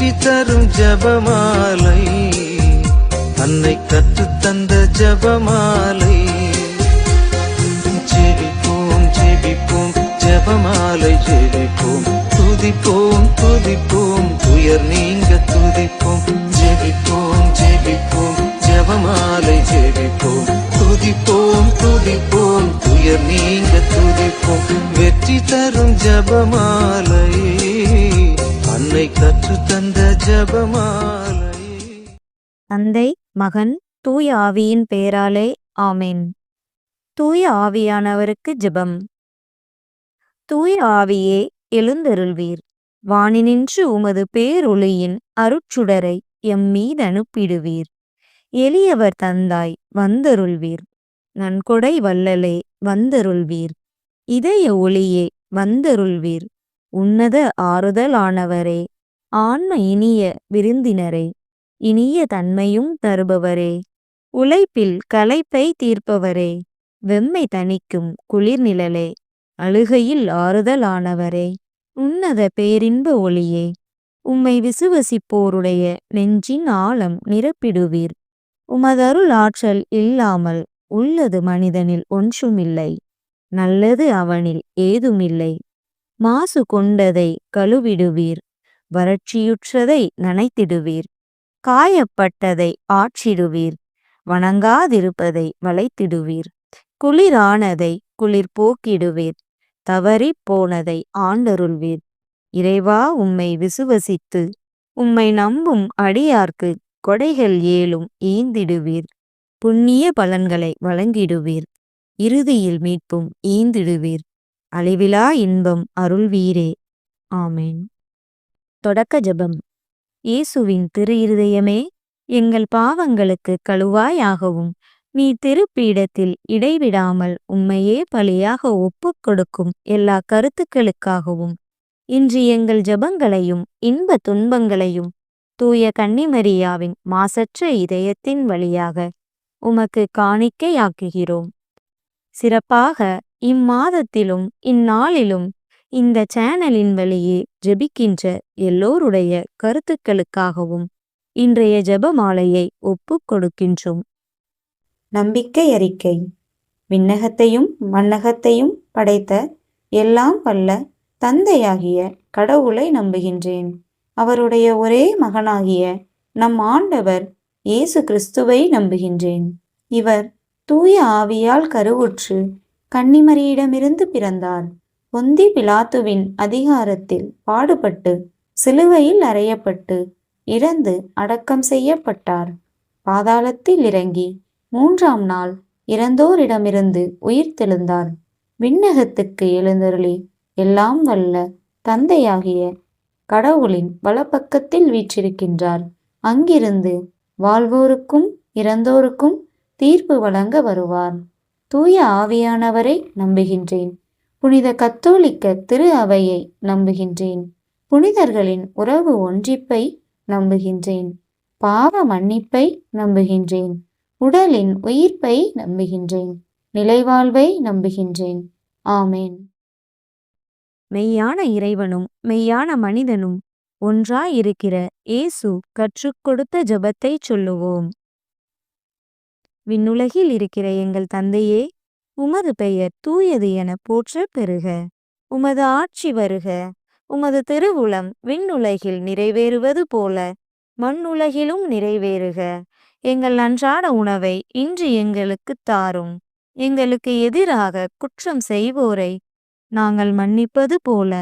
வெற்றி தரும் ஜபமாலை, அன்னை கற்றுத்தந்த ஜபமாலை. ஜெபிப்போம் ஜெபிப்போம் ஜபமாலை ஜெபிப்போம், துதிப்போம் துதிப்போம் துயர் நீங்க துதிப்போம். ஜெபிப்போம் ஜெபிப்போம் ஜபமாலை ஜெபிப்போம், துதிப்போம் துதிப்போம் துயர் நீங்க துதிப்போம். வெற்றி தரும் ஜபமாலை, அன்னை கற்றுத்தந்த ஜபமாலை. தந்தை, மகன், தூய ஆவியின் பெயராலே ஆமென். தூய ஆவியானவருக்கு ஜெபம். தூய ஆவியே எழுந்தருள்வீர். வானினின்று உமது பேரொளியின் அருட்சுடரை எம்மீது அனுப்பிடுவீர். எளியவர் தந்தாய் வந்தருள்வீர். நன்கொடை வள்ளலே வந்தருள்வீர். இதய ஒளியே வந்தருள்வீர். உன்னத ஆறுதலானவரே, ஆன்ம இனிய விருந்தினரே, இனிய தன்மையும் தருபவரே, உழைப்பில் களைப்பை தீர்ப்பவரே, வெம்மை தணிக்கும் குளிர்நிழலே, அழுகையில் ஆறுதலானவரே, உன்னத பேரின்ப ஒளியே, உம்மை விசுவசிப்போருடைய நெஞ்சின் ஆழம் நிரப்பிடுவீர். உமதருள் ஆற்றல் இல்லாமல் உள்ளது மனிதனில் ஒன்றுமில்லை. நல்லது அவனில் ஏதுமில்லை. மாசு கொண்டதை கழுவிடுவீர். வறட்சியுற்றதை நனைத்திடுவீர். காயப்பட்டதை ஆற்றிடுவீர். வணங்காதிருப்பதை வளைத்திடுவீர். குளிரானதை குளிர் போக்கிடுவீர். தவறி போனதை ஆண்டருள்வீர். இறைவா, உம்மை விசுவசித்து உம்மை நம்பும் அடியார்க்கு கொடைகள் ஏழும் ஈந்திடுவீர். புண்ணிய பலன்களை வழங்கிடுவீர். இறுதியில் மீட்பும் ஈந்திடுவீர். அழிவிலா இன்பம் அருள்வீரே. ஆமேன். தொடக்க ஜெபம். இயேசுவின் திரு இருதயமே, எங்கள் பாவங்களுக்கு கழுவாயாகவும் நீ திருப்பீடத்தில் இடைவிடாமல் உம்மையே பலியாக ஒப்புக் கொடுக்கும் எல்லா கருத்துக்களுக்காகவும் இன்று எங்கள் ஜெபங்களையும் இன்ப துன்பங்களையும் தூய கன்னிமரியாவின் மாசற்ற இதயத்தின் வழியாக உமக்கு காணிக்கையாக்குகிறோம். சிறப்பாக இம்மாதத்திலும் இந்நாளிலும் இந்த சேனலின் வழியே ஜெபிக்கின்ற எல்லோருடைய கருத்துக்களுக்காகவும் இன்றைய ஜெபமாலையை ஒப்புக் கொடுக்கின்றோம். நம்பிக்கை அறிக்கை. விண்ணகத்தையும் மண்ணகத்தையும் படைத்த எல்லாம் வல்ல தந்தையாகிய கடவுளை நம்புகின்றேன். அவருடைய ஒரே மகனாகிய நம் ஆண்டவர் இயேசு கிறிஸ்துவை நம்புகின்றேன். இவர் தூய ஆவியால் கருவுற்று கன்னிமரியிடமிருந்து பிறந்தார். பொந்தி பிலாத்துவின் அதிகாரத்தில் பாடுபட்டு சிலுவையில் அறையப்பட்டு இறந்து அடக்கம் செய்யப்பட்டார். பாதாளத்தில் இறங்கி 3ஆம் நாள் இறந்தோரிடமிருந்து உயிர்த்தெழுந்தார். விண்ணகத்துக்கு எழுந்தருளி எல்லாம் வல்ல தந்தையாகிய கடவுளின் வலப்பக்கத்தில் வீற்றிருக்கின்றார். அங்கிருந்து வாழ்வோருக்கும் இறந்தோருக்கும் தீர்ப்பு வழங்க வருவார். தூய ஆவியானவரை நம்புகின்றேன். புனித கத்தோலிக்க திரு அவையை நம்புகின்றேன். புனிதர்களின் உறவு ஒன்றிப்பை நம்புகின்றேன். பாவ மன்னிப்பை நம்புகின்றேன். உடலின் உயிர்ப்பை நம்புகின்றேன். நிலைவாழ்வை நம்புகின்றேன். ஆமேன். மெய்யான இறைவனும் மெய்யான மனிதனும் ஒன்றாயிருக்கிற இயேசு கற்றுக் கொடுத்த ஜெபத்தை சொல்லுவோம். விண்ணுலகில் இருக்கிற எங்கள் தந்தையே, உமது பெயர் தூயது என போற்றப் பெறுக. உமது ஆட்சி வருக. உமது திருவுளம் விண்ணுலகில் நிறைவேறுவது போல மண்ணுலகிலும் நிறைவேறுக. எங்கள் அன்றாட உணவை இன்று எங்களுக்குத் தாரும். எங்களுக்கு எதிராக குற்றம் செய்வோரை நாங்கள் மன்னிப்பது போல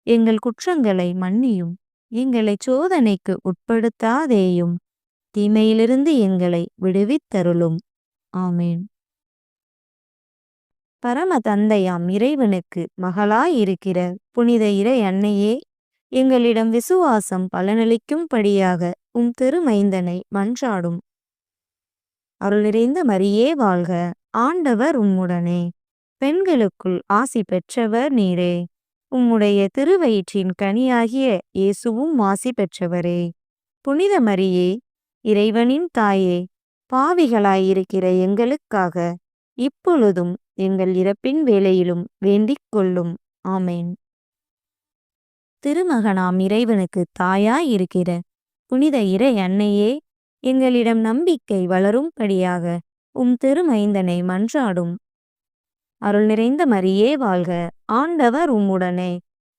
எங்கள் குற்றங்களை மன்னியும். எங்களை சோதனைக்கு உட்படுத்தாதேயும், தீமையிலிருந்து எங்களை விடுவித்தருளும். ஆமேன். பரம தந்தையாம் இறைவனுக்கு மகளாயிருக்கிற புனித இறை அன்னையே, எங்களிடம் விசுவாசம் பலனளிக்கும்படியாக உம் திருமைந்தனை மன்றாடும். அருள் நிறைந்த மரியே வாழ்க. ஆண்டவர் உம்முடனே. பெண்களுக்குள் ஆசி பெற்றவர் நீரே. உம்முடைய திருவயிற்றின் கனியாகிய இயேசுவும் ஆசி பெற்றவரே. புனித மரியே, இறைவனின் தாயே, பாவிகளாயிருக்கிற எங்களுக்காக இப்பொழுதும் எங்கள் இறப்பின் வேளையிலும் வேண்டிக் கொள்ளும். ஆமேன். திருமகனாம் இறைவனுக்கு தாயாயிருக்கிற புனித இறை அன்னையே, எங்களிடம் நம்பிக்கை வளரும்படியாக உம் திருமைந்தனை மன்றாடும். அருள் நிறைந்த மரியே வாழ்க! ஆண்டவர் உம்முடனே,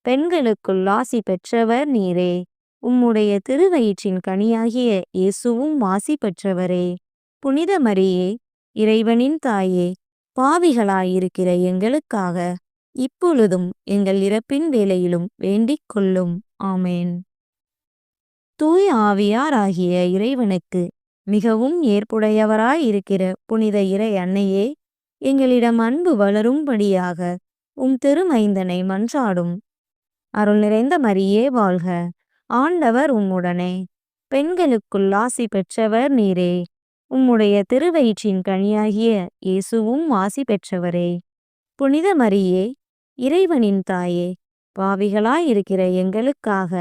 பெண்களுக்குள் ஆசி பெற்றவர் நீரே. உம்முடைய திருவயிற்றின் கனியாகிய இயேசுவும் ஆசி பெற்றவரே. புனித மரியே, இறைவனின் தாயே, பாவிகளாயிருக்கிற எங்களுக்காக இப்பொழுதும் எங்கள் இறப்பின் வேளையிலும் வேண்டிக் கொள்ளும். ஆமேன். தூய ஆவியாராகிய இறைவனுக்கு மிகவும் ஏற்புடையவராயிருக்கிற புனித இறை அன்னையே, எங்களிடம் அன்பு வளரும்படியாக உம் திருமைந்தனை மன்றாடும். அருள் நிறைந்த மரியே வாழ்க! ஆண்டவர் உம்முடனே, பெண்களுக்குள் ஆசி பெற்றவர் நீரே. உம்முடைய திருவயிற்றின் கனியாகிய இயேசுவும் ஆசி பெற்றவரே. புனித மரியே, இறைவனின் தாயே, பாவிகளாயிருக்கிற எங்களுக்காக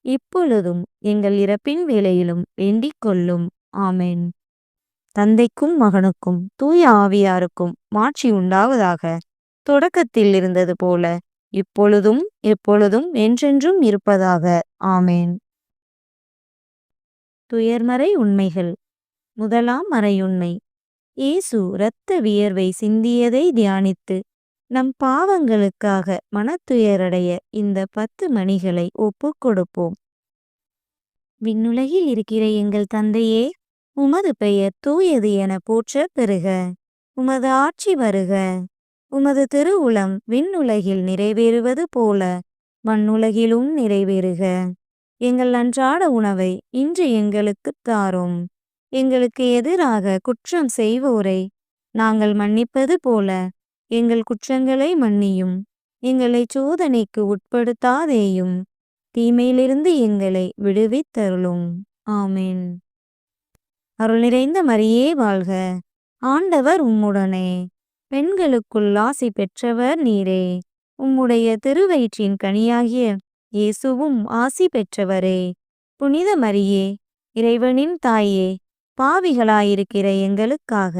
இப்பொழுதும் எங்கள் இறப்பின் வேளையிலும் வேண்டிக் கொள்ளும். ஆமேன். தந்தைக்கும் மகனுக்கும் தூய ஆவியாருக்கும் மாட்சி உண்டாவதாக. தொடக்கத்தில் இருந்தது போல இப்பொழுதும் எப்பொழுதும் என்றென்றும் இருப்பதாக. ஆமேன். துயர்மறை உண்மைகள். முதலாம் மறையுண்மை. இயேசு இரத்த வியர்வை சிந்தியதை தியானித்து நம் பாவங்களுக்காக மனத்துயரடைய இந்த 10 மணிகளை ஒப்புக் கொடுப்போம். விண்ணுலகில் இருக்கிற எங்கள் தந்தையே, உமது பெயர் தூயது என போற்றப் பெறுக. உமது ஆட்சி வருக. உமது திருவுளம் விண்ணுலகில் நிறைவேறுவது போல மண்ணுலகிலும் நிறைவேறுக. எங்கள் அன்றாட உணவை இன்று எங்களுக்குத் தாரும். எங்களுக்கு எதிராக குற்றம் செய்வோரை நாங்கள் மன்னிப்பது போல எங்கள் குற்றங்களை மன்னியும். எங்களை சோதனைக்கு உட்படுத்தாதேயும், தீமையிலிருந்து எங்களை விடுவித்தருளும். ஆமேன். அருள் நிறைந்த மரியே வாழ்க! ஆண்டவர் உம்முடனே, பெண்களுக்குள் ஆசி பெற்றவர் நீரே. உம்முடைய திருவயிற்றின் கனியாகிய இயேசுவும் ஆசி பெற்றவரே. புனித மரியே, இறைவனின் தாயே, பாவிகளாயிருக்கிற எங்களுக்காக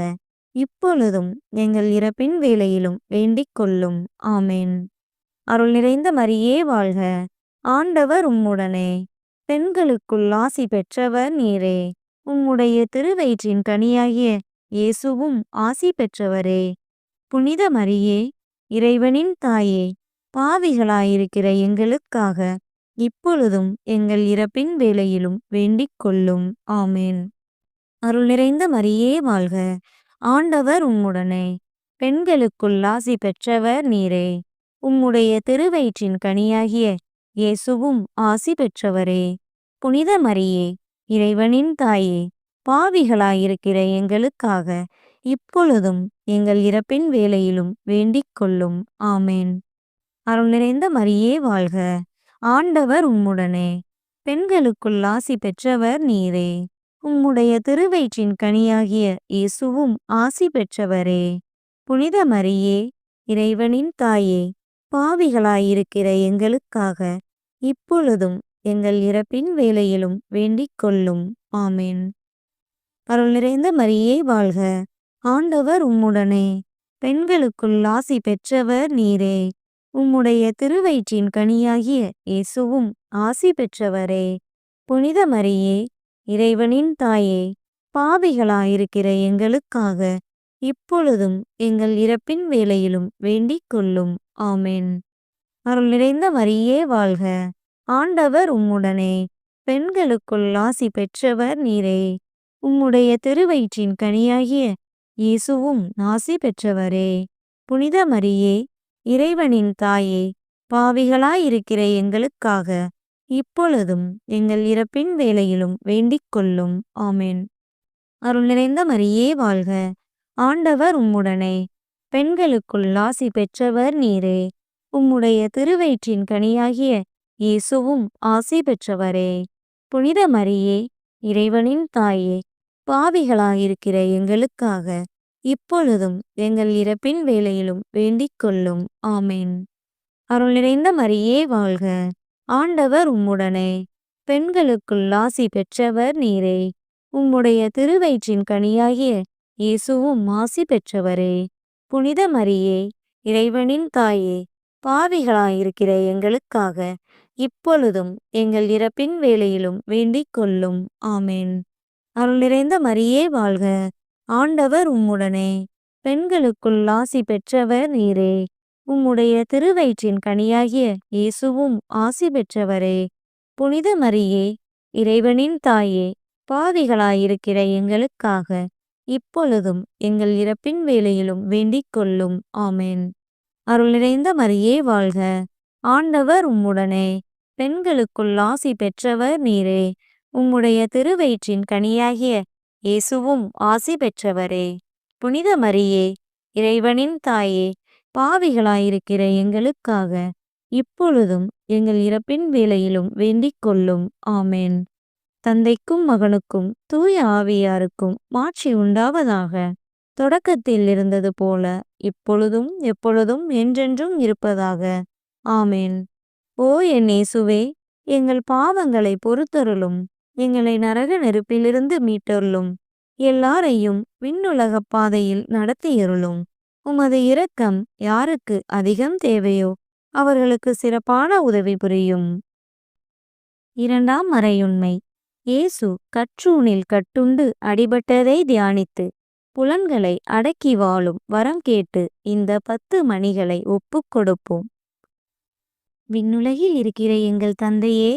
இப்பொழுதும் எங்கள் இறப்பின் வேளையிலும் வேண்டிக் கொள்ளும். ஆமேன். அருள் நிறைந்த மரியே வாழ்க! ஆண்டவர் உம்முடனே, பெண்களுக்குள் ஆசி பெற்றவர் நீரே. உம்முடைய திருவயிற்றின் கனியாகிய இயேசுவும் ஆசி பெற்றவரே. புனித மரியே, இறைவனின் தாயே, பாவிகளாயிருக்கிற எங்களுக்காக இப்பொழுதும் எங்கள் இறப்பின் வேளையிலும் வேண்டிக் கொள்ளும். ஆமேன். அருள் நிறைந்த மரியே வாழ்க! ஆண்டவர் உம்முடனே, பெண்களுக்குள் ஆசி பெற்றவர் நீரே. உம்முடைய திருவயிற்றின் கனியாகிய இயேசுவும் ஆசி பெற்றவரே. புனித மரியே, இறைவனின் தாயே, பாவிகளாயிருக்கிற எங்களுக்காக இப்பொழுதும் எங்கள் இறப்பின் வேளையிலும் வேண்டிக் கொள்ளும். ஆமேன். அருள் நிறைந்த மரியே வாழ்க! ஆண்டவர் உம்முடனே, பெண்களுக்குள் ஆசி பெற்றவர் நீரே. உம்முடைய திருவயிற்றின் கனியாகிய இயேசுவும் ஆசி பெற்றவரே. புனித மரியே, இறைவனின் தாயே, பாவிகளாயிருக்கிற எங்களுக்காக இப்பொழுதும் எங்கள் இறப்பின் வேளையிலும் வேண்டிக் கொள்ளும். ஆமேன். அருள் நிறைந்த மரியே வாழ்க! ஆண்டவர் உம்முடனே, பெண்களுக்குள் ஆசி பெற்றவர் நீரே. உம்முடைய திருவயிற்றின் கனியாகிய இயேசுவும் ஆசி பெற்றவரே. புனித மரியே, இறைவனின் தாயே, பாவிகளாயிருக்கிற எங்களுக்காக இப்பொழுதும் எங்கள் இறப்பின் வேளையிலும் வேண்டிக் கொள்ளும். ஆமேன். அருள் நிறைந்த மரியே வாழ்க! ஆண்டவர் உம்முடனே, பெண்களுக்குள் ஆசி பெற்றவர் நீரே. உம்முடைய திருவயிற்றின் கனியாகிய இயேசுவும் ஆசி பெற்றவரே. புனித மரியே, இறைவனின் தாயே, பாவிகளாயிருக்கிற எங்களுக்காக இப்பொழுதும் எங்கள் இறப்பின் வேளையிலும் வேண்டிக் கொள்ளும். ஆமேன். அருள் நிறைந்த மரியே வாழ்க! ஆண்டவர் உம்முடனே, பெண்களுக்குள் ஆசி பெற்றவர் நீரே. உம்முடைய திருவயிற்றின் கனியாகிய இயேசுவும் ஆசி பெற்றவரே. புனித மரியே, இறைவனின் தாயே, பாவிகளாயிருக்கிற எங்களுக்காக இப்பொழுதும் எங்கள் இறப்பின் வேளையிலும் வேண்டிக் கொள்ளும். ஆமேன். அருள் நிறைந்த மரியே வாழ்க! ஆண்டவர் உம்முடனே, பெண்களுக்குள் ஆசி பெற்றவர் நீரே. உம்முடைய திருவயிற்றின் கனியாகிய இயேசுவும் ஆசி பெற்றவரே. புனித மரியே, இறைவனின் தாயே, பாவிகளாயிருக்கிற எங்களுக்காக இப்பொழுதும் எங்கள் இறப்பின் வேளையிலும் வேண்டிக் கொள்ளும். ஆமென். அருள் நிறைந்த மரியே வாழ்க! ஆண்டவர் உம்முடனே, பெண்களுக்குள் ஆசி பெற்றவர் நீரே. உம்முடைய திருவயிற்றின் கனியாகிய இயேசுவும் ஆசி பெற்றவரே. புனித மரியே, இறைவனின் தாயே, பாவிகளாயிருக்கிற எங்களுக்காக இப்பொழுதும் எங்கள் இறப்பின் வேளையிலும் வேண்டிக் கொள்ளும். ஆமென். அருள் நிறைந்த மரியே வாழ்க! ஆண்டவர் உம்முடனே, பெண்களுக்குள் ஆசி பெற்றவர் நீரே. உம்முடைய திருவயிற்றின் கனியாகிய இயேசுவும் ஆசி பெற்றவரே. புனித மரியே, இறைவனின் தாயே, பாவிகளாயிருக்கிற எங்களுக்காக இப்பொழுதும் எங்கள் இறப்பின் வேளையிலும் வேண்டிக் கொள்ளும். ஆமென். தந்தைக்கும் மகனுக்கும் தூய ஆவியாருக்கும் மாட்சி உண்டாவதாக. தொடக்கத்தில் இருந்தது போல இப்பொழுதும் எப்பொழுதும் என்றென்றும் இருப்பதாக. ஆமென். ஓ என் இயேசுவே, எங்கள் பாவங்களை பொறுத்தருளும். எங்களை நரக நெருப்பிலிருந்து மீட்டருளும். எல்லாரையும் விண்ணுலகப் பாதையில் நடத்தியருளும். உமது இரக்கம் யாருக்கு அதிகம் தேவையோ அவர்களுக்கு சிறப்பான உதவி புரியும். இரண்டாம் மறையுண்மை. இயேசு கற்றூணில் கட்டுண்டு அடிபட்டதை தியானித்து புலன்களை அடக்கி வாழும் வரம் கேட்டு இந்த 10 மணிகளை ஒப்புக் கொடுப்போம். விண்ணுலகில் இருக்கிற எங்கள் தந்தையே,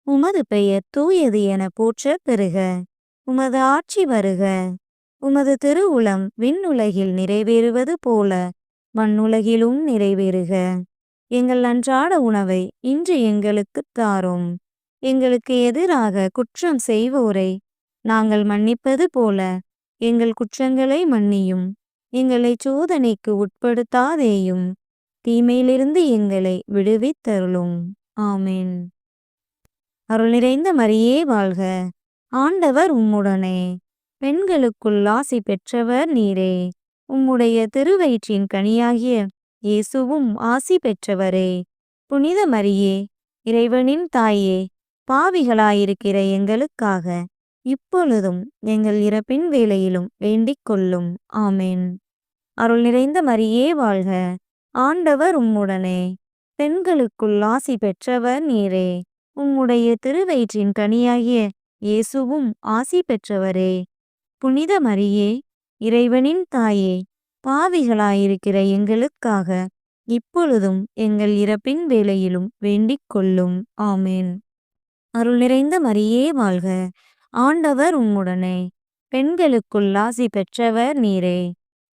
உமது பெயர் தூயது என போற்றப் பெறுக. உமது ஆட்சி வருக. உமது திருவுளம் விண்ணுலகில் நிறைவேறுவது போல மண்ணுலகிலும் நிறைவேறுக. எங்கள் அன்றாட உணவை இன்று எங்களுக்குத் தாரும். எங்களுக்கு எதிராக குற்றம் செய்வோரை நாங்கள் மன்னிப்பது போல எங்கள் குற்றங்களை மன்னியும். எங்களை சோதனைக்கு உட்படுத்தாதேயும், தீமையிலிருந்து எங்களை விடுவித்தருளும். ஆமென். அருள் நிறைந்த மரியே வாழ்க! ஆண்டவர் உம்முடனே, பெண்களுக்குள் ஆசி பெற்றவர் நீரே. உம்முடைய திருவயிற்றின் கனியாகிய இயேசுவும் ஆசி பெற்றவரே. புனித மரியே, இறைவனின் தாயே, பாவிகளாயிருக்கிற எங்களுக்காக இப்பொழுதும் எங்கள் இறப்பின் வேளையிலும் வேண்டிக் கொள்ளும். ஆமென். அருள் நிறைந்த மரியே வாழ்க! ஆண்டவர் உம்முடனே, பெண்களுக்குள் ஆசி பெற்றவர் நீரே. உம்முடைய திருவயிற்றின் கனியாகிய இயேசுவும் ஆசி பெற்றவரே. புனித மரியே, இறைவனின் தாயே, பாவிகளாயிருக்கிற எங்களுக்காக இப்பொழுதும் எங்கள் இறப்பின் வேளையிலும் வேண்டிக் கொள்ளும். ஆமென். அருள் நிறைந்த மரியே வாழ்க! ஆண்டவர் உம்முடனே, பெண்களுக்குள் ஆசி பெற்றவர் நீரே.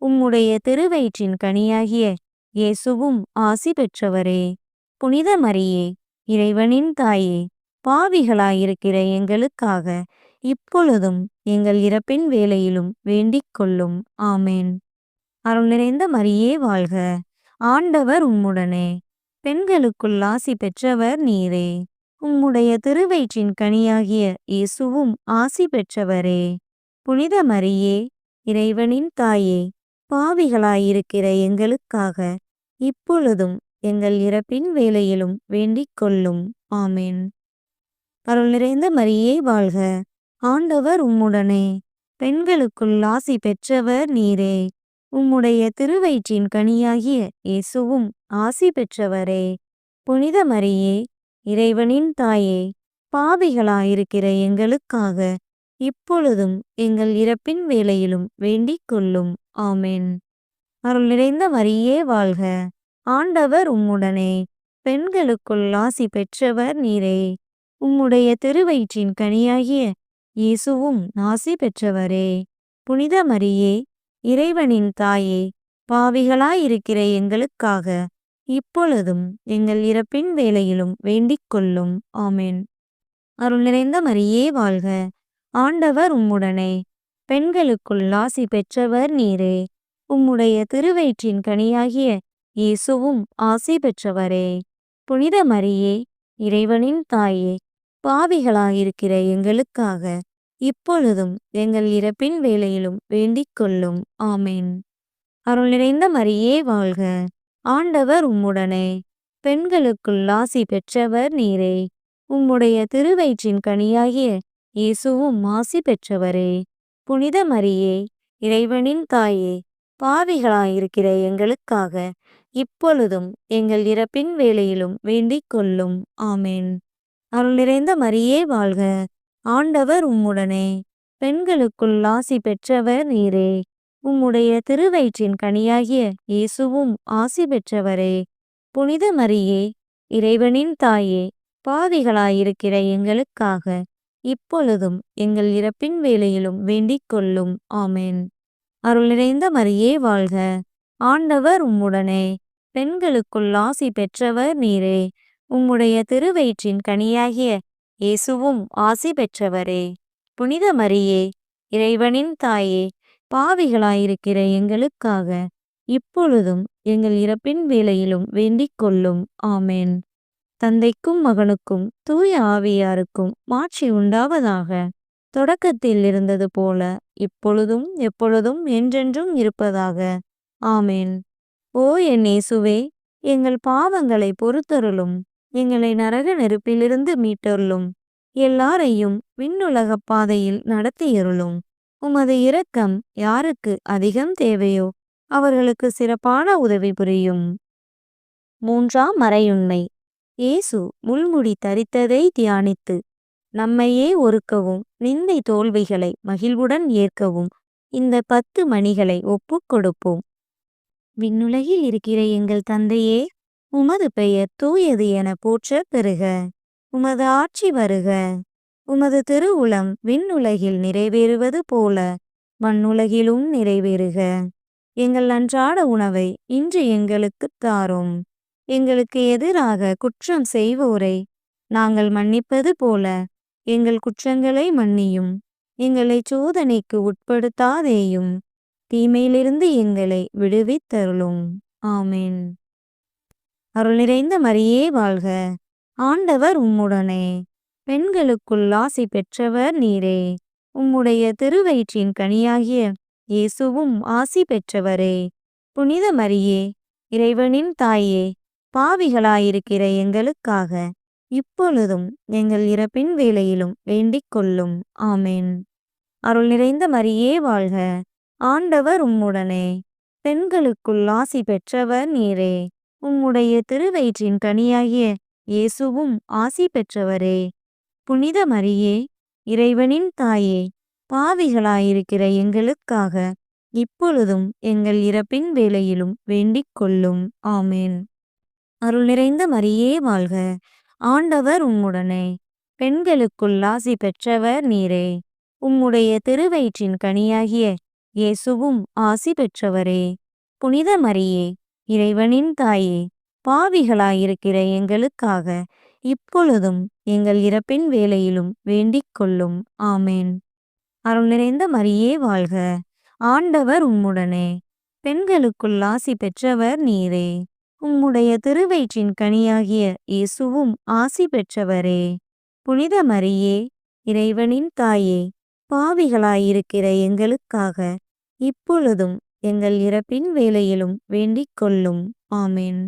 உம்முடைய திருவயிற்றின் கனியாகிய இயேசுவும் ஆசி பெற்றவரே. புனித மரியே, இறைவனின் தாயே, பாவிகளாயிருக்கிற எங்களுக்காக இப்பொழுதும் எங்கள் இறப்பின் வேளையிலும் வேண்டிக் கொள்ளும். ஆமென். அருள் நிறைந்த மரியே வாழ்க! ஆண்டவர் உம்முடனே, பெண்களுக்குள் ஆசி பெற்றவர் நீரே. உம்முடைய திருவயிற்றின் கனியாகிய இயேசுவும் ஆசி பெற்றவரே. புனித மரியே, இறைவனின் தாயே, பாவிகளாயிருக்கிற எங்களுக்காக இப்பொழுதும் எங்கள் இறப்பின் வேளையிலும் வேண்டிக் கொள்ளும். ஆமென். அருள் நிறைந்த மரியே வாழ்க! ஆண்டவர் உம்முடனே, பெண்களுக்குள் ஆசி பெற்றவர் நீரே. உம்முடைய திருவயிற்றின் கனியாகிய இயேசுவும் ஆசி பெற்றவரே. புனித மரியே, இறைவனின் தாயே, பாவிகளாயிருக்கிற எங்களுக்காக இப்பொழுதும் எங்கள் இறப்பின் வேளையிலும் வேண்டிக் கொள்ளும். ஆமென். அருள் நிறைந்த மரியே வாழ்க! ஆண்டவர் உம்முடனே, பெண்களுக்குள் ஆசி பெற்றவர் நீரே. உம்முடைய திருவயிற்றின் கனியாகிய இயேசுவும் ஆசி பெற்றவரே. புனித மரியே, இறைவனின் தாயே, பாவிகளாயிருக்கிற எங்களுக்காக இப்பொழுதும் எங்கள் இறப்பின் வேளையிலும் வேண்டிக் கொள்ளும். ஆமென். அருள் நிறைந்த மரியே வாழ்க! ஆண்டவர் உம்முடனே, பெண்களுக்குள் ஆசி பெற்றவர் நீரே. உம்முடைய திருவயிற்றின் கனியாகிய இயேசுவும் ஆசி பெற்றவரே. புனித மரியே, இறைவனின் தாயே, பாவிகளாயிருக்கிற எங்களுக்காக இப்பொழுதும் எங்கள் இறப்பின் வேளையிலும் வேண்டிக் கொள்ளும். ஆமென். அருள் நிறைந்த மரியே வாழ்க! ஆண்டவர் உம்முடனே, பெண்களுக்குள் ஆசி பெற்றவர் நீரே. உம்முடைய திருவயிற்றின் கனியாகிய இயேசுவும் ஆசி பெற்றவரே. புனித மரியே, இறைவனின் தாயே, பாவிகளாயிருக்கிற எங்களுக்காக இப்பொழுதும் எங்கள் இறப்பின் வேளையிலும் வேண்டிக் கொள்ளும். ஆமென். அருள் நிறைந்த மரியே வாழ்க, ஆண்டவர் உம்முடனே, பெண்களுக்குள் ஆசி பெற்றவர் நீரே. உம்முடைய திருவயிற்றின் கனியாகிய இயேசுவும் ஆசி பெற்றவரே. புனித மரியே, இறைவனின் தாயே, பாவிகளாயிருக்கிற எங்களுக்காக இப்பொழுதும் எங்கள் இறப்பின் வேளையிலும் வேண்டிக் கொள்ளும். ஆமென். அருள் நிறைந்த மரியே வாழ்க, ஆண்டவர் உம்முடனே, பெண்களுக்குள் ஆசி பெற்றவர் நீரே. உம்முடைய திருவயிற்றின் கனியாகிய இயேசுவும் ஆசி பெற்றவரே. புனித மரியே, இறைவனின் தாயே, பாவிகளாயிருக்கிற எங்களுக்காக இப்பொழுதும் எங்கள் இறப்பின் வேளையிலும் வேண்டிக் கொள்ளும். ஆமென். தந்தைக்கும் மகனுக்கும் தூய ஆவியாருக்கும் மாட்சி உண்டாவதாக. தொடக்கத்தில் இருந்தது போல இப்பொழுதும் எப்பொழுதும் என்றென்றும் இருப்பதாக. ஆமென். ஓ என் இயேசுவே, எங்கள் பாவங்களை பொறுத்தருளும். எங்களை நரக நெருப்பிலிருந்து மீட்டருளும். எல்லாரையும் விண்ணுலகப் பாதையில் நடத்தியருளும். உமது இரக்கம் யாருக்கு அதிகம் தேவையோ அவர்களுக்கு சிறப்பான உதவி புரியும். மூன்றாம் மறையுண்மை. இயேசு முள்முடி தரித்ததை தியானித்து நம்மையே ஒருக்கவும் நிந்தை தோல்விகளை மகிழ்வுடன் ஏற்கவும் இந்த 10 மணிகளை ஒப்புக் கொடுப்போம். விண்ணுலகில் இருக்கிற எங்கள் தந்தையே, உமது பெயர் தூயது என போற்றப் பெறுக. உமது ஆட்சி வருக. உமது திருவுளம் விண்ணுலகில் நிறைவேறுவது போல மண்ணுலகிலும் நிறைவேறுக. எங்கள் அன்றாட உணவை இன்று எங்களுக்குத் தாரும். எங்களுக்கு எதிராக குற்றம் செய்வோரை நாங்கள் மன்னிப்பது போல எங்கள் குற்றங்களை மன்னியும். எங்களை சோதனைக்கு உட்படுத்தாதேயும், தீமையிலிருந்து எங்களை விடுவித்தருளும். ஆமென். அருள் நிறைந்த மரியே வாழ்க, ஆண்டவர் உம்முடனே, பெண்களுக்குள் ஆசி பெற்றவர் நீரே. உம்முடைய திருவயிற்றின் கனியாகிய இயேசுவும் ஆசி பெற்றவரே. புனித மரியே, இறைவனின் தாயே, பாவிகளாயிருக்கிற எங்களுக்காக இப்பொழுதும் எங்கள் இறப்பின் வேளையிலும் வேண்டிக் கொள்ளும். ஆமென். அருள் நிறைந்த மரியே வாழ்க, ஆண்டவர் உம்முடனே, பெண்களுக்குள் ஆசி பெற்றவர் நீரே. உம்முடைய திருவயிற்றின் கனியாகிய இயேசுவும் ஆசி பெற்றவரே. புனித மரியே, இறைவனின் தாயே, பாவிகளாயிருக்கிற எங்களுக்காக இப்பொழுதும் எங்கள் இறப்பின் வேளையிலும் வேண்டிக் கொள்ளும். ஆமென். அருள் நிறைந்த மரியே வாழ்க, ஆண்டவர் உம்முடனே, பெண்களுக்குள் ஆசி பெற்றவர் நீரே. உம்முடைய திருவயிற்றின் கனியாகிய இயேசுவும் ஆசி பெற்றவரே. புனித மரியே, இறைவனின் தாயே, பாவிகளாயிருக்கிற எங்களுக்காக இப்பொழுதும் எங்கள் இறப்பின் வேளையிலும் வேண்டிக் கொள்ளும். ஆமென். அருள் நிறைந்த மரியே வாழ்க, ஆண்டவர் உம்முடனே, பெண்களுக்குள் ஆசி பெற்றவர் நீரே. உம்முடைய திருவயிற்றின் கனியாகிய இயேசுவும் ஆசி பெற்றவரே. புனித மரியே, இறைவனின் தாயே, பாவிகளாயிருக்கிற எங்களுக்காக இப்பொழுதும் எங்கள் இறப்பின் வேளையிலும் வேண்டிக் கொள்ளும். ஆமென்.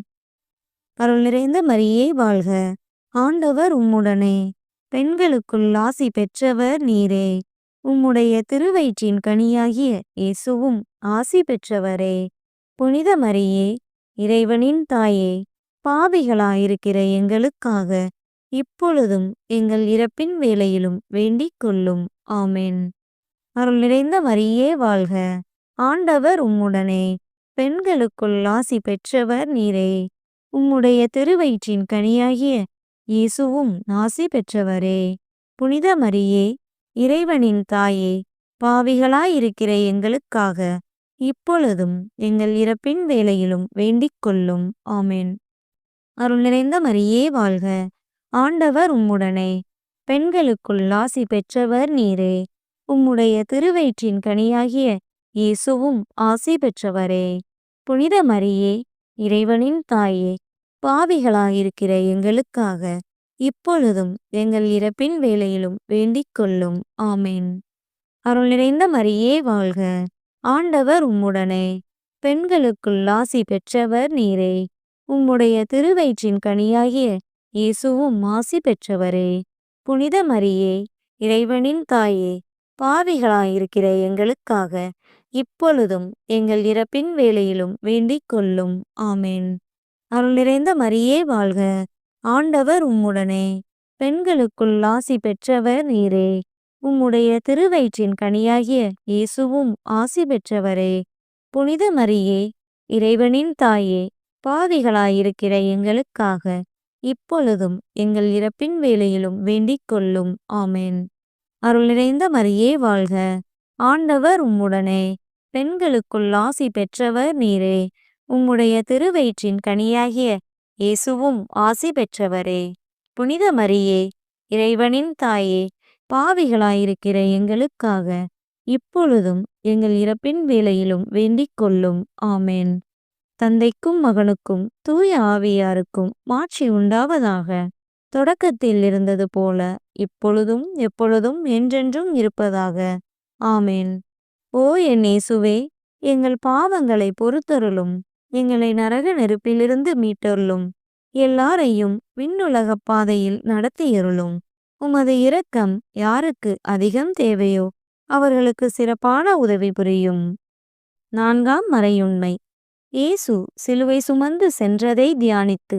அருள் நிறைந்த மரியே வாழ்க, ஆண்டவர் உம்முடனே, பெண்களுக்குள் ஆசி பெற்றவர் நீரே. உம்முடைய திருவயிற்றின் கனியாகிய இயேசுவும் ஆசி பெற்றவரே. புனித மரியே, இறைவனின் தாயே, பாவிகளாயிருக்கிற எங்களுக்காக இப்பொழுதும் எங்கள் இறப்பின் வேளையிலும் வேண்டிக் கொள்ளும். ஆமென். அருள் நிறைந்த மரியே வாழ்க, ஆண்டவர் உம்முடனே, பெண்களுக்குள் ஆசி பெற்றவர் நீரே. உம்முடைய திருவயிற்றின் கனியாகிய இயேசுவும் ஆசி பெற்றவரே. புனித மரியே, இறைவனின் தாயே, பாவிகளாயிருக்கிற எங்களுக்காக இப்பொழுதும் எங்கள் இறப்பின் வேளையிலும் வேண்டிக் கொள்ளும். ஆமென். அருள் நிறைந்த மரியே வாழ்க, ஆண்டவர் உம்முடனே, பெண்களுக்குள் ஆசி பெற்றவர் நீரே. உம்முடைய திருவயிற்றின் கனியாகிய இயேசுவும் ஆசி பெற்றவரே. புனித மரியே, இறைவனின் தாயே, பாவிகளாயிருக்கிற எங்களுக்காக இப்பொழுதும் எங்கள் இறப்பின் வேளையிலும் வேண்டிக் கொள்ளும். ஆமென். அருள் நிறைந்த மரியே வாழ்க, ஆண்டவர் உம்முடனே, பெண்களுக்குள் ஆசி பெற்றவர் நீரே. உம்முடைய திருவயிற்றின் கனியாகிய இயேசுவும் ஆசி பெற்றவரே. புனித மரியே, இறைவனின் தாயே, பாவிகளாயிருக்கிற எங்களுக்காக இப்பொழுதும் எங்கள் இறப்பின் வேளையிலும் வேண்டிக் கொள்ளும். ஆமென். அருள் நிறைந்த மரியே வாழ்க, ஆண்டவர் உம்முடனே, பெண்களுக்குள் ஆசி பெற்றவர் நீரே. உம்முடைய திருவயிற்றின் கனியாகிய இயேசுவும் ஆசி பெற்றவரே. புனித மரியே, இறைவனின் தாயே, பாவிகளாயிருக்கிற எங்களுக்காக இப்பொழுதும் எங்கள் இறப்பின் வேளையிலும் வேண்டிக் கொள்ளும். ஆமென். அருள் நிறைந்த மரியே வாழ்க, ஆண்டவர் உம்முடனே, பெண்களுக்குள் ஆசி பெற்றவர் நீரே. உம்முடைய திருவயிற்றின் கனியாகிய இயேசுவும் ஆசி பெற்றவரே. புனித மரியே, இறைவனின் தாயே, பாவிகளாயிருக்கிற எங்களுக்காக இப்பொழுதும் எங்கள் இறப்பின் வேளையிலும் வேண்டிக் கொள்ளும். ஆமென். தந்தைக்கும் மகனுக்கும் தூய ஆவியாருக்கும் மாட்சி உண்டாவதாக. தொடக்கத்தில் இருந்தது போல இப்பொழுதும் எப்பொழுதும் என்றென்றும் இருப்பதாக. ஆமென். ஓ என் இயேசுவே, எங்கள் பாவங்களை பொறுத்தருளும், எங்களை நரக நெருப்பிலிருந்து மீட்டருளும், எல்லாரையும் விண்ணுலகப் பாதையில் நடத்தியருளும். உமது இரக்கம் யாருக்கு அதிகம் தேவையோ அவர்களுக்கு சிறப்பான உதவி புரியும். 4ஆம் மறையுண்மை. இயேசு சிலுவை சுமந்து சென்றதை தியானித்து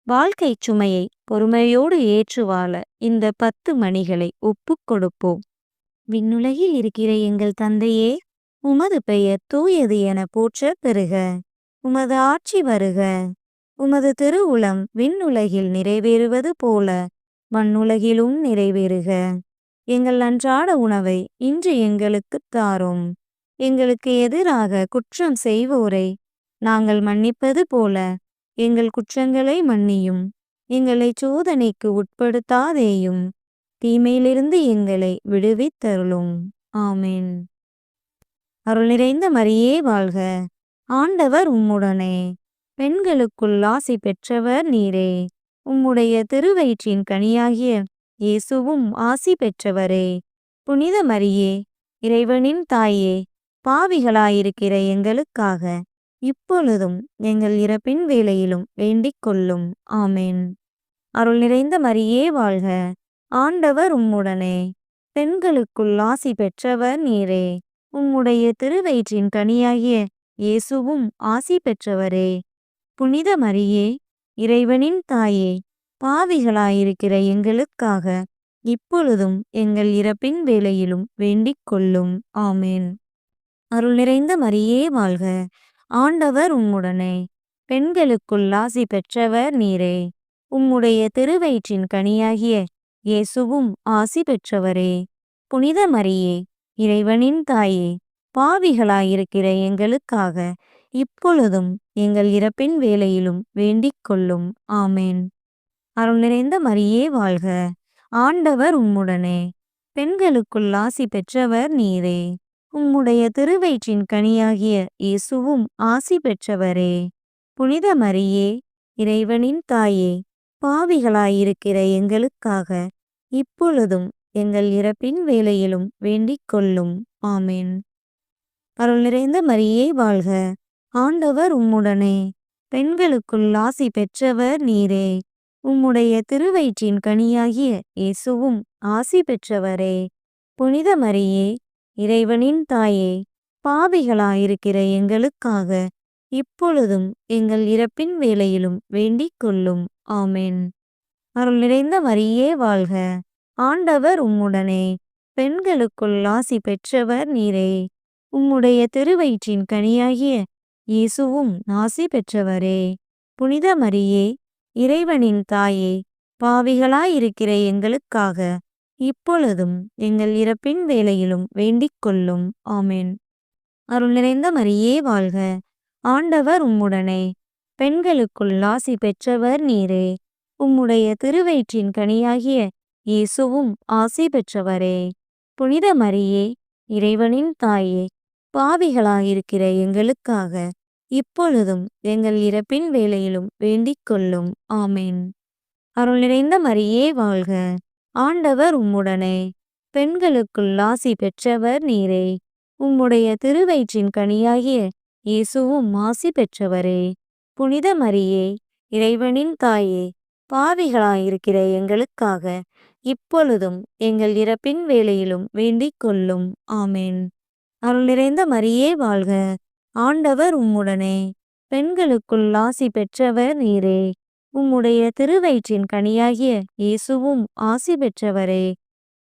வாழ்க்கைச் சுமையை பொறுமையோடு ஏற்று வாழ இந்த 10 மணிகளை ஒப்புக் கொடுப்போம். விண்ணுலகில் இருக்கிற எங்கள் தந்தையே, உமது பெயர் தூயது என போற்றப் பெறுக. உமது ஆட்சி வருக. உமது திருவுளம் விண்ணுலகில் நிறைவேறுவது போல மண்ணுலகிலும் நிறைவேறுக. எங்கள் அன்றாட உணவை இன்று எங்களுக்குத் தாரும். எங்களுக்கு எதிராக குற்றம் செய்வோரை நாங்கள் மன்னிப்பது போல எங்கள் குற்றங்களை மன்னியும். எங்களை சோதனைக்கு உட்படுத்தாதேயும், தீமையிலிருந்து எங்களை விடுவித்தருளும். ஆமென். அருள் நிறைந்த மரியே வாழ்க, ஆண்டவர் உம்முடனே, பெண்களுக்குள் ஆசி பெற்றவர் நீரே. உம்முடைய திருவயிற்றின் கனியாகிய இயேசுவும் ஆசி பெற்றவரே. புனித மரியே, இறைவனின் தாயே, பாவிகளாயிருக்கிற எங்களுக்காக இப்பொழுதும் எங்கள் இறப்பின் வேளையிலும் வேண்டிக் கொள்ளும். ஆமென். அருள் நிறைந்த மரியே வாழ்க, ஆண்டவர் உம்முடனே, பெண்களுக்குள் ஆசி பெற்றவர் நீரே. உம்முடைய திருவயிற்றின் கனியாகிய இயேசுவும் ஆசி பெற்றவரே. புனித மரியே, இறைவனின் தாயே, பாவிகளாயிருக்கிற எங்களுக்காக இப்பொழுதும் எங்கள் இறப்பின் வேளையிலும் வேண்டிக் கொள்ளும். ஆமென். அருள் நிறைந்த மரியே வாழ்க, ஆண்டவர் உம்முடனே, பெண்களுக்குள் ஆசி பெற்றவர் நீரே. உம்முடைய திருவயிற்றின் கனியாகிய இயேசுவும் ஆசி பெற்றவரே. புனித மரியே, இறைவனின் தாயே, பாவிகளாயிருக்கிற எங்களுக்காக இப்பொழுதும் எங்கள் இறப்பின் வேளையிலும் வேண்டிக் கொள்ளும். ஆமென். அருள் நிறைந்த மரியே வாழ்க, ஆண்டவர் உம்முடனே, பெண்களுக்குள் ஆசி பெற்றவர் நீரே. உம்முடைய திருவயிற்றின் கனியாகிய இயேசுவும் ஆசி பெற்றவரே. புனித மரியே, இறைவனின் தாயே, பாவிகளாயிருக்கிற எங்களுக்காக இப்பொழுதும் எங்கள் இறப்பின் வேளையிலும் வேண்டிக் கொள்ளும். ஆமென். அருள் நிறைந்த மரியே வாழ்க, ஆண்டவர் உம்முடனே, பெண்களுக்குள் ஆசி பெற்றவர் நீரே. உம்முடைய திருவயிற்றின் கனியாகிய இயேசுவும் ஆசி பெற்றவரே. புனித மரியே, இறைவனின் தாயே, பாவிகளாயிருக்கிற எங்களுக்காக இப்பொழுதும் எங்கள் இறப்பின் வேளையிலும் வேண்டிக் கொள்ளும். ஆமென். அருள் நிறைந்த மரியே வாழ்க, ஆண்டவர் உம்முடனே, பெண்களுக்குள் ஆசி பெற்றவர் நீரே. உம்முடைய திருவயிற்றின் கனியாகிய இயேசுவும் ஆசி பெற்றவரே. புனித மரியே, இறைவனின் தாயே, பாவிகளாயிருக்கிற எங்களுக்காக இப்பொழுதும் எங்கள் இறப்பின் வேளையிலும் வேண்டிக் கொள்ளும். ஆமென். அருள் நிறைந்த மரியே வாழ்க, ஆண்டவர் உம்முடனே, பெண்களுக்குள் ஆசி பெற்றவர் நீரே. உம்முடைய திருவயிற்றின் கனியாகிய இயேசுவும் ஆசி பெற்றவரே. புனித மரியே, இறைவனின் தாயே, பாவிகளாயிருக்கிற எங்களுக்காக இப்பொழுதும் எங்கள் இறப்பின் வேளையிலும் வேண்டிக் கொள்ளும். ஆமென். அருள் நிறைந்த மரியே வாழ்க, ஆண்டவர் உம்முடனே, பெண்களுக்குள் ஆசி பெற்றவர் நீரே. உம்முடைய திருவயிற்றின் கனியாகிய இயேசுவும் ஆசி பெற்றவரே. புனித மரியே, இறைவனின் தாயே, பாவிகளாயிருக்கிற எங்களுக்காக இப்பொழுதும் எங்கள் இறப்பின் வேளையிலும் வேண்டிக் கொள்ளும். ஆமென். அருள் நிறைந்த மரியே வாழ்க, ஆண்டவர் உம்முடனே, பெண்களுக்குள் ஆசி பெற்றவர் நீரே. உம்முடைய திருவயிற்றின் கனியாகிய இயேசுவும் ஆசி பெற்றவரே.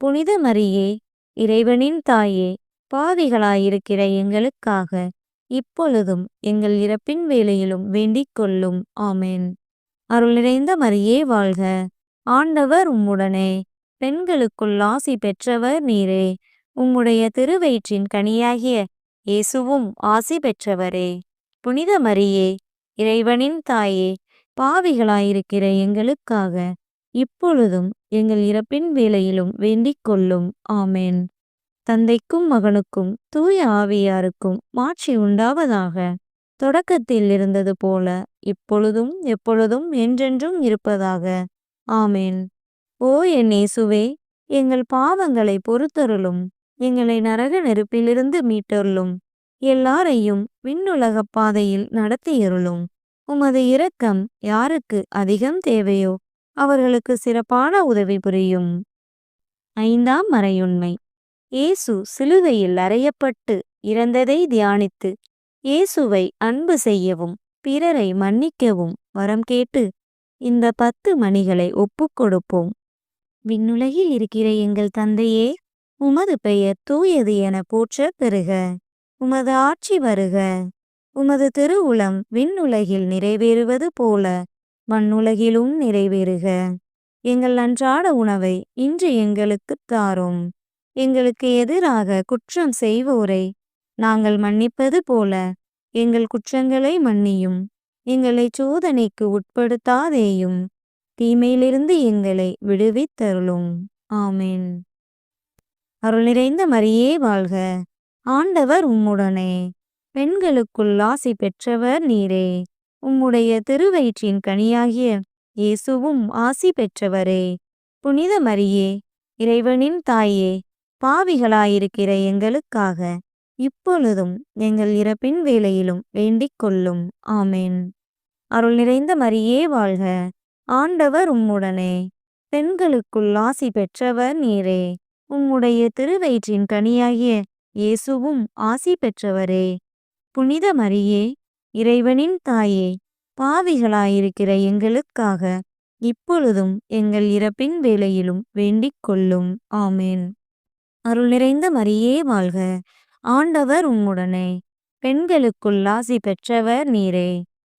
புனித மரியே, இறைவனின் தாயே, பாவிகளாயிருக்கிற எங்களுக்காக இப்பொழுதும் எங்கள் இறப்பின் வேளையிலும் வேண்டிக் கொள்ளும். ஆமென். அருள் நிறைந்த மரியே வாழ்க, ஆண்டவர் உம்முடனே, பெண்களுக்குள் ஆசி பெற்றவர் நீரே. உம்முடைய திருவயிற்றின் கனியாகிய இயேசுவும் ஆசி பெற்றவரே. புனித மரியே, இறைவனின் தாயே, பாவிகளாயிருக்கிற எங்களுக்காக இப்பொழுதும் எங்கள் இறப்பின் வேளையிலும் வேண்டிக் கொள்ளும். ஆமென். தந்தைக்கும் மகனுக்கும் தூய ஆவியாருக்கும் மாட்சி உண்டாவதாக. தொடக்கத்தில் இருந்தது போல இப்பொழுதும் எப்பொழுதும் என்றென்றும் இருப்பதாக. ஆமென். ஓ என் இயேசுவே, எங்கள் பாவங்களை பொறுத்தருளும், எங்களை நரக நெருப்பிலிருந்து மீட்டருளும், எல்லாரையும் விண்ணுலகப் பாதையில் நடத்தியருளும். உமது இரக்கம் யாருக்கு அதிகம் தேவையோ அவர்களுக்கு சிறப்பான உதவி புரியும். 5ஆம் மறையுண்மை. இயேசு சிலுவையில் அறையப்பட்டு இறந்ததை தியானித்து இயேசுவை அன்பு செய்யவும் பிறரை மன்னிக்கவும் வரம் கேட்டு இந்த 10 மணிகளை ஒப்புக்கொடுப்போம். விண்ணுலகில் இருக்கிற எங்கள் தந்தையே, உமது பெயர் தூயது என போற்றப் பெறுக. உமது ஆட்சி வருக. உமது திருவுளம் விண்ணுலகில் நிறைவேறுவது போல மண்ணுலகிலும் நிறைவேறுக. எங்கள் அன்றாட உணவை இன்று எங்களுக்குத் தாரும். எங்களுக்கு எதிராக குற்றம் செய்வோரை நாங்கள் மன்னிப்பது போல எங்கள் குற்றங்களை மன்னியும். எங்களை சோதனைக்கு உட்படுத்தாதேயும், தீமையிலிருந்து எங்களை விடுவித்தருளும். ஆமென். அருள் நிறைந்த மரியே வாழ்க, ஆண்டவர் உம்முடனே, பெண்களுக்குள் ஆசி பெற்றவர் நீரே. உம்முடைய திருவயிற்றின் கனியாகிய இயேசுவும் ஆசி பெற்றவரே. புனித மரியே, இறைவனின் தாயே, பாவிகளாயிருக்கிற எங்களுக்காக இப்பொழுதும் எங்கள் இறப்பின் வேளையிலும் வேண்டிக் கொள்ளும். ஆமென். அருள் நிறைந்த மரியே வாழ்க, ஆண்டவர் உம்முடனே, பெண்களுக்குள் ஆசி பெற்றவர் நீரே. உம்முடைய திருவயிற்றின் கனியாகிய இயேசுவும் ஆசி பெற்றவரே. புனித மரியே, இறைவனின் தாயே, பாவிகளாயிருக்கிற எங்களுக்காக இப்பொழுதும் எங்கள் இறப்பின் வேளையிலும் வேண்டிக் கொள்ளும். ஆமென். அருள் நிறைந்த மரியே வாழ்க, ஆண்டவர் உம்முடனே, பெண்களுக்குள் ஆசி பெற்றவர் நீரே.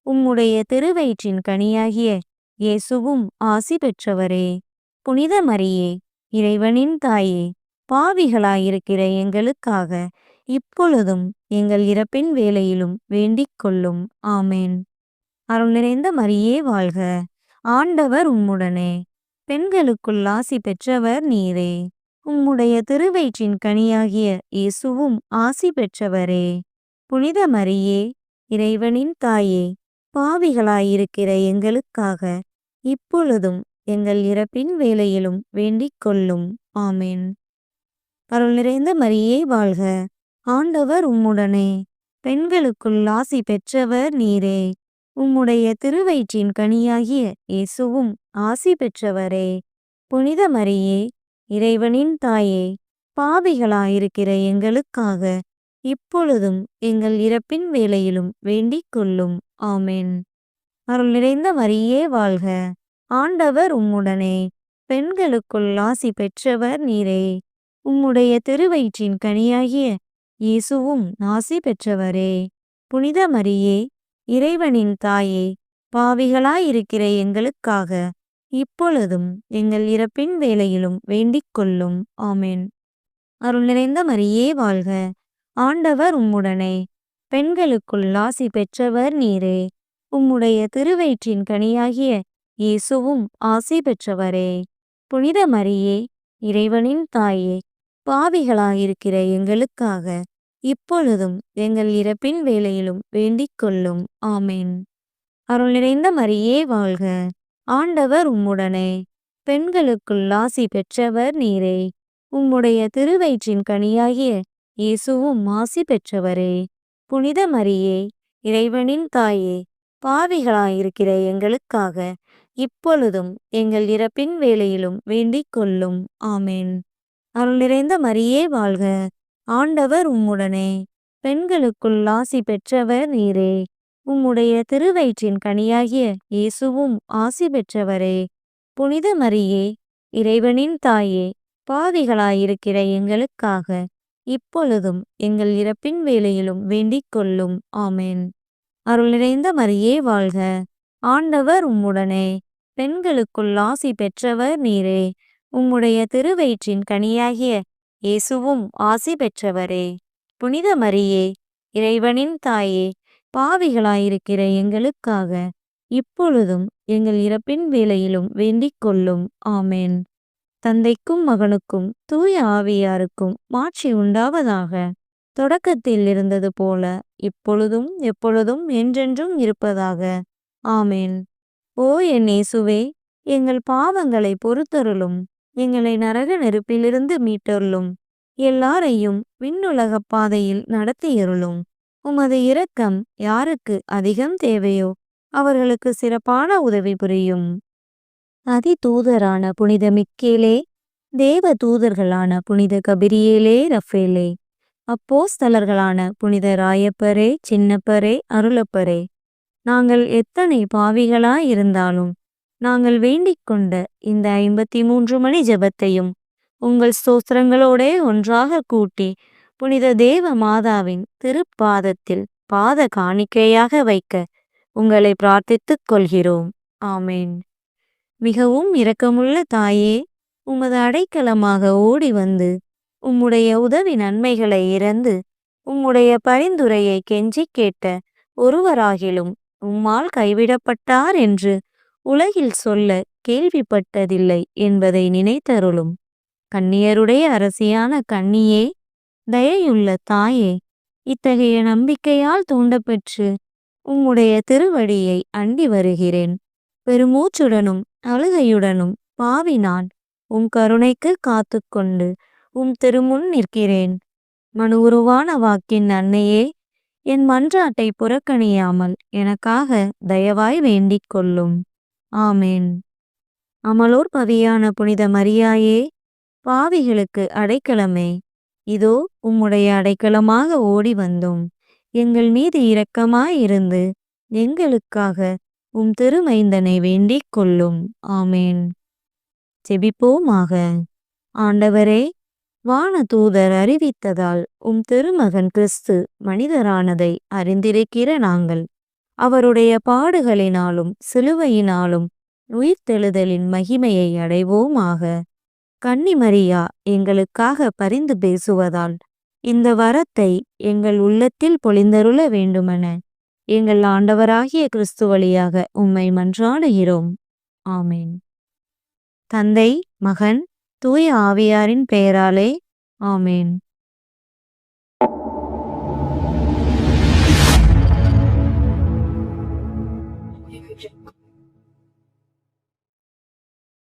உம்முடைய திருவயிற்றின் கனியாகிய இயேசுவும் ஆசி பெற்றவரே. புனித மரியே, இறைவனின் தாயே, பாவிகளாயிருக்கிற எங்களுக்காக இப்பொழுதும் எங்கள் இறப்பின் வேளையிலும் வேண்டிக் கொள்ளும். ஆமென். அருள் நிறைந்த மரியே வாழ்க, ஆண்டவர் உம்முடனே, பெண்களுக்குள் ஆசி பெற்றவர் நீரே. உம்முடைய திருவயிற்றின் கனியாகிய இயேசுவும் ஆசி பெற்றவரே. புனித மரியே, இறைவனின் தாயே, பாவிகளாயிருக்கிற எங்களுக்காக இப்பொழுதும் எங்கள் இறப்பின் வேளையிலும் வேண்டிக் கொள்ளும். ஆமென். அருள் நிறைந்த மரியே வாழ்க, ஆண்டவர் உம்முடனே, பெண்களுக்குள் ஆசி பெற்றவர் நீரே. உம்முடைய திருவயிற்றின் கனியாகிய இயேசுவும் ஆசி பெற்றவரே. புனித மரியே, இறைவனின் தாயே, பாவிகளாயிருக்கிற எங்களுக்காக இப்பொழுதும் எங்கள் இறப்பின் வேளையிலும் வேண்டிக் கொள்ளும். ஆமென். அருள் நிறைந்த மரியே வாழ்க, ஆண்டவர் உம்முடனே, பெண்களுக்குள் ஆசி பெற்றவர் நீரே. உம்முடைய திருவயிற்றின் கனியாகிய இயேசுவும் ஆசி பெற்றவரே. புனித மரியே, இறைவனின் தாயே, பாவிகளாயிருக்கிற எங்களுக்காக இப்பொழுதும் எங்கள் இறப்பின் வேளையிலும் வேண்டிக் கொள்ளும். ஆமென். அருள் நிறைந்த மரியே வாழ்க, ஆண்டவர் உம்முடனே, பெண்களுக்குள் ஆசி பெற்றவர் நீரே. உம்முடைய திருவயிற்றின் கனியாகிய இயேசுவும் ஆசி பெற்றவரே. புனித மரியே, இறைவனின் தாயே, பாவிகளாயிருக்கிற எங்களுக்காக இப்பொழுதும் எங்கள் இறப்பின் வேளையிலும் வேண்டிக் கொள்ளும். ஆமென். அருள் நிறைந்த மரியே வாழ்க, ஆண்டவர் உம்முடனே, பெண்களுக்குள் ஆசி பெற்றவர் நீரே. உம்முடைய திருவயிற்றின் கனியாகிய இயேசுவும் ஆசி பெற்றவரே. புனித மரியே, இறைவனின் தாயே, பாவிகளாயிருக்கிற எங்களுக்காக இப்பொழுதும் எங்கள் இறப்பின் வேளையிலும் வேண்டிக் கொள்ளும். ஆமென். அருள் நிறைந்த மரியே வாழ்க, ஆண்டவர் உம்முடனே, பெண்களுக்குள் ஆசி பெற்றவர் நீரே. உம்முடைய திருவயிற்றின் கனியாகிய இயேசுவும் ஆசி பெற்றவரே. புனித மரியே, இறைவனின் தாயே, பாவிகளாயிருக்கிற எங்களுக்காக இப்பொழுதும் எங்கள் இறப்பின் வேளையிலும் வேண்டிக் கொள்ளும். ஆமென். அருள் நிறைந்த மரியே வாழ்க. ஆண்டவர் உம்முடனே, பெண்களுக்குள் ஆசி பெற்றவர் நீரே. உம்முடைய திருவயிற்றின் கனியாகிய இயேசுவும் ஆசி பெற்றவரே. புனித மரியே, இறைவனின் தாயே, பாவிகளாயிருக்கிற எங்களுக்காக இப்பொழுதும் எங்கள் இறப்பின் வேளையிலும் வேண்டிக் கொள்ளும். ஆமென். தந்தைக்கும் மகனுக்கும் தூய ஆவியாருக்கும் மாட்சி உண்டாவதாக. தொடக்கத்தில் இருந்தது போல இப்பொழுதும் எப்பொழுதும் என்றென்றும் இருப்பதாக. ஆமென். ஓ என் இயேசுவே, எங்கள் பாவங்களை பொறுத்தருளும். எங்களை நரக நெருப்பிலிருந்து மீட்டருளும். எல்லாரையும் விண்ணுலகப் பாதையில் நடத்தியருளும். உமது இரக்கம் யாருக்கு அதிகம் தேவையோ அவர்களுக்கு சிறப்பான உதவி புரியும். அதிதூதரான புனித மிக்கேலே, தேவ தூதர்களான புனித கபிரியேலே ரஃபேலே, அப்போஸ்தலர்களான புனித ராயப்பரே, சின்னப்பரே, அருளப்பரே, நாங்கள் எத்தனை பாவிகளாயிருந்தாலும் நாங்கள் வேண்டிக் கொண்ட இந்த 53 மணி ஜெபத்தையும் உங்கள் ஸ்தோத்திரங்களோடே ஒன்றாக கூட்டி புனித தேவ மாதாவின் திருப்பாதத்தில் பாத காணிக்கையாக வைக்க உங்களை பிரார்த்தித்துக் கொள்கிறோம். ஆமேன். மிகவும் இரக்கமுள்ள தாயே, உமது அடைக்கலமாக ஓடி வந்து உம்முடைய உதவி நன்மைகளை இறந்து உம்முடைய பரிந்துரையை கெஞ்சி கேட்ட ஒருவராகிலும் உம்மால் கைவிடப்பட்டார் என்று உலகில் சொல்ல கேள்விப்பட்டதில்லை என்பதை நினைத்தருளும். கன்னியருடைய அரசியான கன்னியே, தயையுள்ள தாயே, இத்தகைய நம்பிக்கையால் தூண்டப்பெற்று உம்முடைய திருவடியை அண்டி வருகிறேன். பெருமூச்சுடனும் அழுகையுடனும் பாவி நான் உம் கருணைக்கு காத்துக்கொண்டு உம் திருமுன் நிற்கிறேன். மனு உருவான வாக்கின் அன்னையே, என் மன்றாட்டை புறக்கணியாமல் எனக்காக தயவாய் வேண்டிக் கொள்ளும். ஆமேன். அமலோர் பவியான புனித மரியாயே, பாவிகளுக்கு அடைக்கலமே, இதோ உம்முடைய அடைக்கலமாக ஓடி வந்தோம். எங்கள் மீது இரக்கமாயிருந்து எங்களுக்காக உம் திருமைந்தனை வேண்டிக் கொள்ளும். ஆமேன். ஜெபிப்போமாக. ஆண்டவரே, வானதூதர் அறிவித்ததால் உம் திருமகன் கிறிஸ்து மனிதரானதை அறிந்திருக்கிற நாங்கள் அவருடைய பாடுகளினாலும் சிலுவையினாலும் உயிர்த்தெழுதலின் மகிமையை அடைவோமாக. கன்னிமரியா எங்களுக்காக பரிந்து பேசுவதால் இந்த வரத்தை எங்கள் உள்ளத்தில் பொழிந்தருள வேண்டுமென எங்கள் ஆண்டவராகிய கிறிஸ்து வழியாக உம்மை மன்றாடுகிறோம். ஆமேன். தந்தை, மகன், தூய ஆவியாரின் பெயராலே. ஆமேன். Thank you.